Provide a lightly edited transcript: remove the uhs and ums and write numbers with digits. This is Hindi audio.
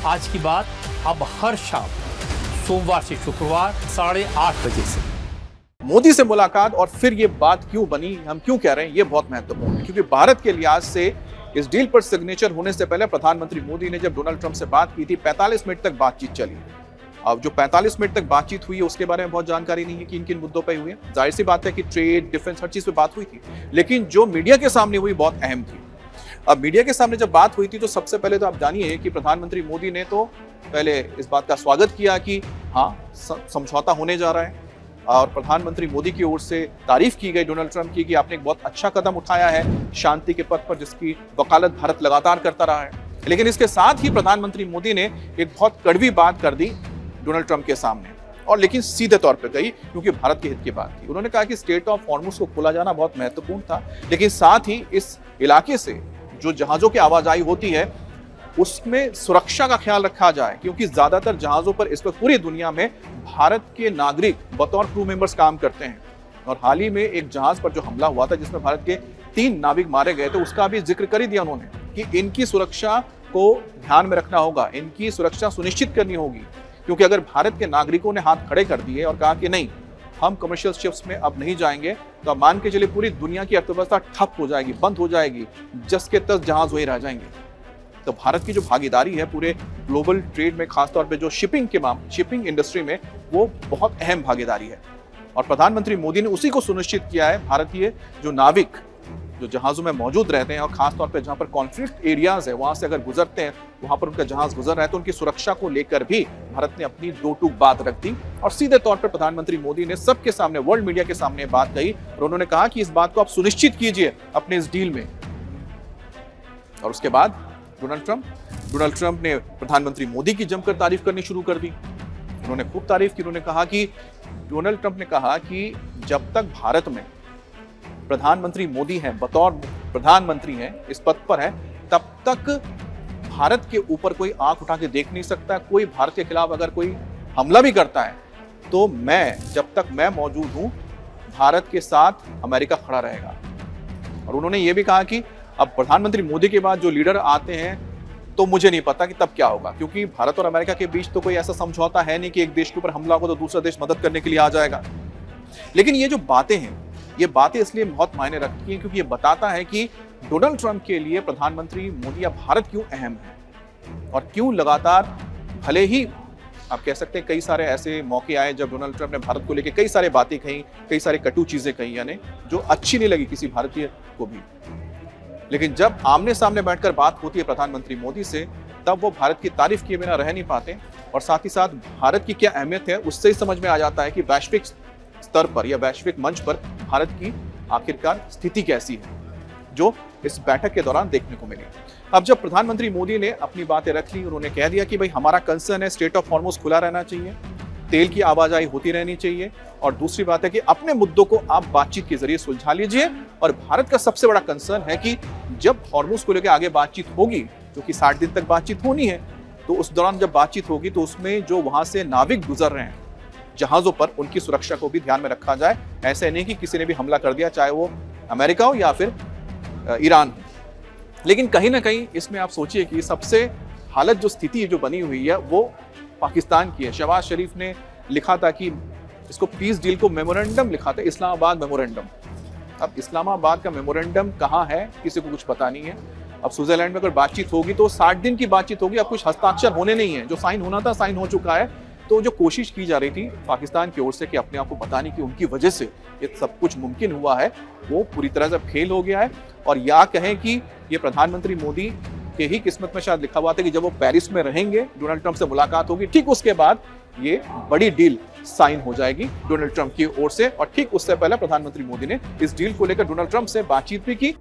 आज की बात अब हर शाम सोमवार से शुक्रवार 8:30 बजे से। मोदी से मुलाकात और फिर ये बात क्यों बनी, हम क्यों कह रहे हैं, ये बहुत महत्वपूर्ण है क्योंकि भारत के लिहाज से इस डील पर सिग्नेचर होने से पहले प्रधानमंत्री मोदी ने जब डोनाल्ड ट्रंप से बात की थी 45 मिनट तक बातचीत चली। अब जो 45 मिनट तक बातचीत हुई है उसके बारे में बहुत जानकारी नहीं है कि किन मुद्दों पर हुई है। जाहिर सी बात है कि ट्रेड, डिफेंस, हर चीज पे बात हुई थी, लेकिन जो मीडिया के सामने हुई बहुत अहम थी। अब मीडिया के सामने जब बात हुई थी तो सबसे पहले तो आप जानिए कि प्रधानमंत्री मोदी ने तो पहले इस बात का स्वागत किया कि हाँ, समझौता होने जा रहा है, और प्रधानमंत्री मोदी की ओर से तारीफ की गई डोनाल्ड ट्रंप की कि आपने एक बहुत अच्छा कदम उठाया है शांति के पथ पर, जिसकी वकालत भारत लगातार करता रहा है। लेकिन इसके साथ ही प्रधानमंत्री मोदी ने एक बहुत कड़वी बात कर दी डोनाल्ड ट्रंप के सामने, और लेकिन सीधे तौर पर कही क्योंकि भारत के हित की बात थी। उन्होंने कहा कि स्ट्रेट ऑफ हॉर्मुज को खोला जाना बहुत महत्वपूर्ण था, लेकिन साथ ही इस इलाके से जो जहाजों की आवाजाही होती है उसमें सुरक्षा का ख्याल रखा जाए, क्योंकि ज्यादातर जहाजों पर इस वक्त पूरी दुनिया में भारत के नागरिक बतौर क्रू मेंबर्स काम करते हैं। और हाल ही में एक जहाज पर जो हमला हुआ था जिसमें भारत के 3 नाविक मारे गए थे, उसका भी जिक्र कर ही दिया उन्होंने कि इनकी सुरक्षा को ध्यान में रखना होगा, इनकी सुरक्षा सुनिश्चित करनी होगी, क्योंकि अगर भारत के नागरिकों ने हाथ खड़े कर दिए और कहा कि नहीं, हम कमर्शियल शिप्स में अब नहीं जाएंगे, तो अब मान के चलिए पूरी दुनिया की अर्थव्यवस्था ठप हो जाएगी, बंद हो जाएगी, जस के तस जहाज वही रह जाएंगे। तो भारत की जो भागीदारी है पूरे ग्लोबल ट्रेड में, खासतौर पे जो शिपिंग इंडस्ट्री में, वो बहुत अहम भागीदारी है। और प्रधानमंत्री मोदी ने उसी को सुनिश्चित किया है। भारतीय जो नाविक जो जहाजों में मौजूद रहते हैं और खासतौर पे जहां पर कॉन्फ्लिक्ट एरियाज है वहां से अगर गुजरते हैं, वहां पर उनका जहाज गुजर रहा है, तो उनकी सुरक्षा को लेकर भी भारत ने अपनी दो टूक बात रख दी। और सीधे तौर पर प्रधानमंत्री मोदी ने सबके सामने, वर्ल्ड मीडिया के सामने बात कही और उन्होंने कहा कि इस बात को आप सुनिश्चित कीजिए अपने इस डील में। और उसके बाद डोनाल्ड ट्रंप ने प्रधानमंत्री मोदी की जमकर तारीफ करनी शुरू कर दी। उन्होंने खूब तारीफ की। उन्होंने कहा कि डोनाल्ड ट्रंप ने कहा कि जब तक भारत में प्रधानमंत्री मोदी हैं, बतौर प्रधानमंत्री हैं, इस पद पर है, तब तक भारत के ऊपर कोई आंख उठा के देख नहीं सकता। कोई भारत के खिलाफ अगर कोई हमला भी करता है तो जब तक मैं मौजूद हूं, भारत के साथ अमेरिका खड़ा रहेगा। और उन्होंने ये भी कहा कि अब प्रधानमंत्री मोदी के बाद जो लीडर आते हैं तो मुझे नहीं पता कि तब क्या होगा, क्योंकि भारत और अमेरिका के बीच तो कोई ऐसा समझौता है नहीं कि एक देश के ऊपर हमला होगा तो दूसरा देश मदद करने के लिए आ जाएगा। लेकिन ये जो बातें हैं, ये बातें इसलिए बहुत मायने रखती हैं क्योंकि ये बताता है कि डोनाल्ड ट्रंप के लिए प्रधानमंत्री मोदी या भारत क्यों अहम है, और क्यों लगातार, भले ही आप कह सकते हैं कई सारे ऐसे मौके आए जब डोनाल्ड ट्रंप ने भारत को लेकर कई सारी बातें कही, कई सारी कटु चीजें कही, यानी जो अच्छी नहीं लगी किसी भारतीय को भी, लेकिन जब आमने सामने बैठकर बात होती है प्रधानमंत्री मोदी से, तब वो भारत की तारीफ किए बिना रह नहीं पाते। और साथ ही साथ भारत की क्या अहमियत है उससे ही समझ में आ जाता है कि वैश्विक स्तर पर या वैश्विक मंच पर भारत की आखिरकार स्थिति कैसी है, जो इस बैठक के दौरान देखने को मिली। अब जब प्रधानमंत्री मोदी ने अपनी बातें रख ली, उन्होंने कह दिया कि भाई हमारा कंसर्न है स्ट्रेट ऑफ हॉर्मुज खुला रहना चाहिए, तेल की आवाजाही होती रहनी चाहिए, और दूसरी बात है कि अपने मुद्दों को आप बातचीत के जरिए सुलझा लीजिए। और भारत का सबसे बड़ा कंसर्न है कि जब हॉर्मुज को लेकर आगे बातचीत होगी, जो कि 60 दिन तक बातचीत होनी है, तो उस दौरान जब बातचीत होगी तो उसमें जो वहां से नाविक गुजर रहे हैं जहाजों पर, उनकी सुरक्षा को भी ध्यान में रखा जाए। ऐसे नहीं कि किसी ने भी हमला कर दिया, चाहे वो अमेरिका हो या फिर ईरान हो। लेकिन कहीं ना कहीं इसमें आप सोचिए कि सबसे हालत जो स्थिति जो बनी हुई है वो पाकिस्तान की है। शहबाज शरीफ ने लिखा था कि इसको पीस डील को मेमोरेंडम लिखा था, इस्लामाबाद मेमोरेंडम। अब इस्लामाबाद का मेमोरेंडम कहाँ है किसी को कुछ पता नहीं है। अब स्विट्जरलैंड में अगर बातचीत होगी तो 60 दिन की बातचीत होगी, अब कुछ हस्ताक्षर होने नहीं है, जो साइन होना था साइन हो चुका है। तो जो कोशिश की जा रही थी पाकिस्तान की ओर से कि अपने आप को बताने की उनकी वजह से ये सब कुछ मुमकिन हुआ है, वो पूरी तरह से फेल हो गया है। और या कहें कि ये प्रधानमंत्री मोदी के ही किस्मत में शायद लिखा हुआ था कि जब वो पेरिस में रहेंगे, डोनाल्ड ट्रंप से मुलाकात होगी, ठीक उसके बाद ये बड़ी डील साइन हो जाएगी डोनाल्ड ट्रंप की ओर से। और ठीक उससे पहले प्रधानमंत्री मोदी ने इस डील को लेकर डोनाल्ड ट्रंप से बातचीत भी की।